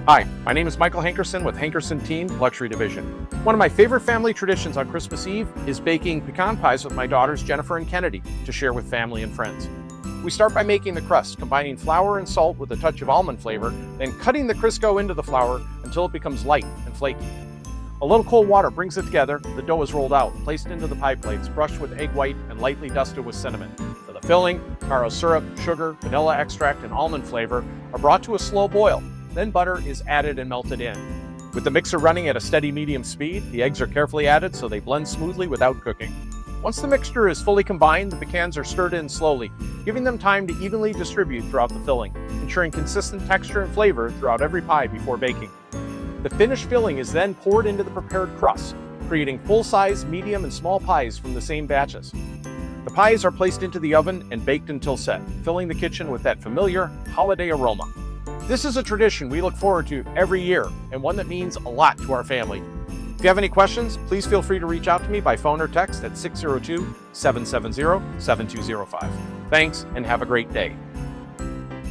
Hi, my name is Michael Hankerson with Hankerson Teen Luxury Division. One of my favorite family traditions on Christmas Eve is baking pecan pies with my daughters Jennifer and Kennedy to share with family and friends. We start by making the crust, combining flour and salt with a touch of almond flavor, then cutting the Crisco into the flour until it becomes light and flaky. A little cold water brings it together, the dough is rolled out, placed into the pie plates, brushed with egg white, and lightly dusted with cinnamon. For the filling, caro syrup, sugar, vanilla extract, and almond flavor are brought to a slow boil. Then butter is added and melted in. With the mixer running at a steady medium speed, the eggs are carefully added so they blend smoothly without cooking. Once the mixture is fully combined, the pecans are stirred in slowly, giving them time to evenly distribute throughout the filling, ensuring consistent texture and flavor throughout every pie before baking. The finished filling is then poured into the prepared crust, creating full-size, medium, and small pies from the same batches. The pies are placed into the oven and baked until set, filling the kitchen with that familiar holiday aroma. This is a tradition we look forward to every year and one that means a lot to our family. If you have any questions, please feel free to reach out to me by phone or text at 602-770-7205. Thanks and have a great day.